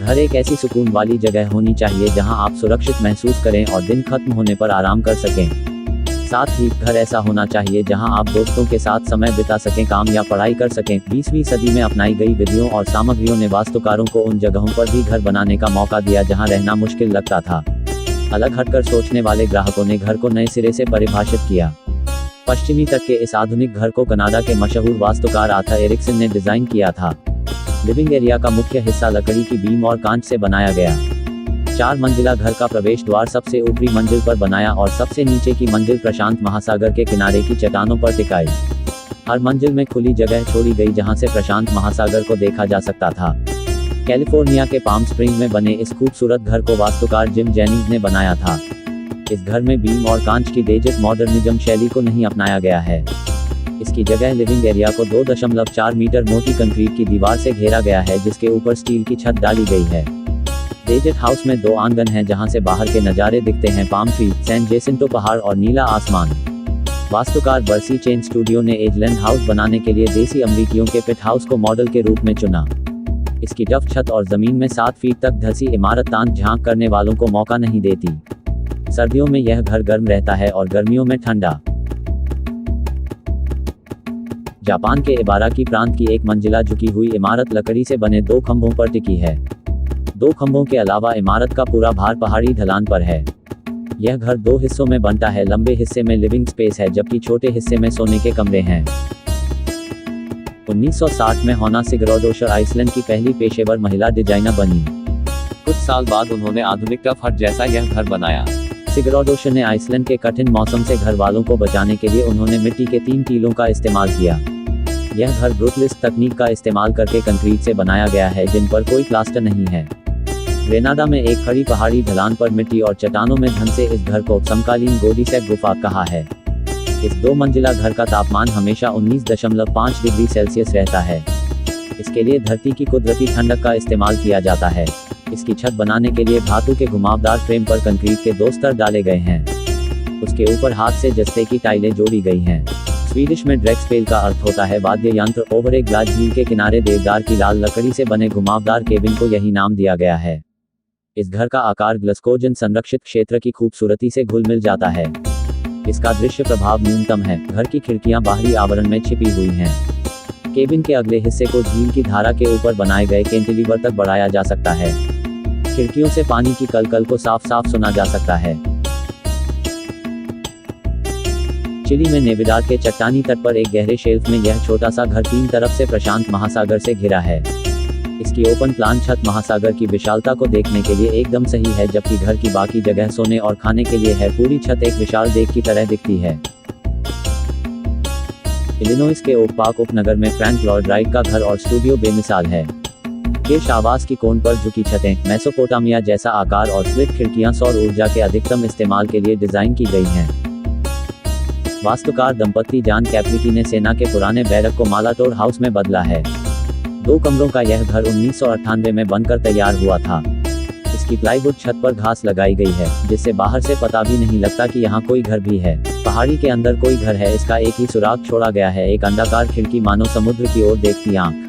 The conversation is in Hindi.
घर एक ऐसी सुकून वाली जगह होनी चाहिए जहां आप सुरक्षित महसूस करें और दिन खत्म होने पर आराम कर सकें। साथ ही घर ऐसा होना चाहिए जहां आप दोस्तों के साथ समय बिता सकें, काम या पढ़ाई कर सकें। 20वीं सदी में अपनाई गई विधियों और सामग्रियों ने वास्तुकारों को उन जगहों पर भी घर बनाने का मौका दिया जहां रहना मुश्किल लगता था। अलग हटकर सोचने वाले ग्राहकों ने घर को नए सिरे से परिभाषित किया। पश्चिमी तट के इस आधुनिक घर को कनाडा के मशहूर वास्तुकार आर्थर एरिक्सन ने डिजाइन किया था। लिविंग एरिया का मुख्य हिस्सा लकड़ी की बीम और कांच से बनाया गया। 4 मंजिला घर का प्रवेश द्वार सबसे ऊपरी मंजिल पर बनाया और सबसे नीचे की मंजिल प्रशांत महासागर के किनारे की चट्टानों पर टिकाई। हर मंजिल में खुली जगह छोड़ी गई जहां से प्रशांत महासागर को देखा जा सकता था। कैलिफोर्निया के पाम स्प्रिंग में बने इस खूबसूरत घर को वास्तुकार जिम जेनिंग्स ने बनाया था। इस घर में बीम और कांच की डेजिट मॉडर्निज्म शैली को नहीं अपनाया गया है। इसकी जगह लिविंग एरिया को 2.4 मीटर मोटी कंक्रीट की दीवार से घेरा गया है जिसके ऊपर स्टील की छत डाली गई है। डेजिट हाउस में 2 आंगन हैं जहां से बाहर के नज़ारे दिखते हैं, पाम ट्री, सैन जेसिंटो पहाड़ और नीला आसमान। वास्तुकार बर्सी चेन स्टूडियो ने एजलैंड हाउस बनाने के लिए देसी अमरीकियों के पिट हाउस को मॉडल के रूप में चुना। इसकी डफ छत और जमीन में 7 फीट तक धंसी इमारत तांग झांक करने वालों को मौका नहीं देती। सर्दियों में यह घर गर्म रहता है और गर्मियों में ठंडा। जापान के इबाराकी प्रांत की 1 मंजिला झुकी हुई इमारत लकड़ी से बने 2 खंभों पर टिकी है। 2 खंभों के अलावा इमारत का पूरा भार पहाड़ी ढलान पर है। यह घर 2 हिस्सों में बनता है। लंबे हिस्से में लिविंग स्पेस है जबकि छोटे हिस्से में सोने के कमरे हैं। 1960 में होना सिगरॉडोशर आइसलैंड की पहली पेशेवर महिला डिजाइनर बनी। कुछ साल बाद उन्होंने आधुनिक टफ हट जैसा यह घर बनाया। सिगरॉडोशर ने आइसलैंड के कठिन मौसम से घर वालों को बचाने के लिए उन्होंने मिट्टी के 3 टीलों का इस्तेमाल किया। यह घर ब्रुटलिस्ट तकनीक का इस्तेमाल करके कंक्रीट से बनाया गया है जिन पर कोई प्लास्टर नहीं है। ग्रेनाडा में एक खड़ी पहाड़ी ढलान पर मिट्टी और चट्टानों में धन से इस घर को समकालीन गोडीसैक गुफा कहा है। इस 2 मंजिला घर का तापमान हमेशा 19.5 डिग्री सेल्सियस रहता है। इसके लिए धरती की कुदरती ठंडक का इस्तेमाल किया जाता है। इसकी छत बनाने के लिए धातु के घुमावदार फ्रेम पर कंक्रीट के 2 स्तर डाले गए हैं। उसके ऊपर हाथ से जस्ते की टाइलें जोड़ी गई हैं। स्वीडिश में ड्रेक्सपेल का अर्थ होता है वाद्य यंत्र। ओवर एक ग्लास झील के किनारे देवदार की लाल लकड़ी से बने घुमावदार केबिन को यही नाम दिया गया है। इस घर का आकार ग्लास्कोजन संरक्षित क्षेत्र की खूबसूरती से घुल मिल जाता है। इसका दृश्य प्रभाव न्यूनतम है। घर की खिड़कियां बाहरी आवरण में छिपी हुई हैं। केबिन के अगले हिस्से को झील की धारा के ऊपर बनाए गए कैंटिलीवर तक बढ़ाया जा सकता है। खिड़कियों से पानी की कलकल को साफ साफ सुना जा सकता है। चिली में नेविडाड के चट्टानी तट पर एक गहरे शेल्फ में यह छोटा सा घर 3 तरफ से प्रशांत महासागर से घिरा है। इसकी ओपन प्लान छत महासागर की विशालता को देखने के लिए एकदम सही है जबकि घर की बाकी जगह सोने और खाने के लिए है। पूरी छत एक विशाल देग की तरह दिखती है। इलिनॉइस के ओक पार्क उपनगर में फ्रैंक लॉयड राइट का घर और स्टूडियो बेमिसाल है। शीर्ष आवास की कोन पर झुकी छतें, मेसोपोटामिया जैसा आकार और स्लिट खिड़कियां सौर ऊर्जा के अधिकतम इस्तेमाल के लिए डिजाइन की गई हैं। वास्तुकार दंपति जॉन कैप्लिकी ने सेना के पुराने बैरक को मालाटोर हाउस में बदला है। 2 कमरों का यह घर 1998 में बनकर तैयार हुआ था। इसकी प्लाईवुड छत पर घास लगाई गई है जिससे बाहर से पता भी नहीं लगता कि यहाँ कोई घर भी है। पहाड़ी के अंदर कोई घर है। इसका एक ही सुराख छोड़ा गया है, एक अंडाकार खिड़की मानो समुद्र की ओर देखती आंख।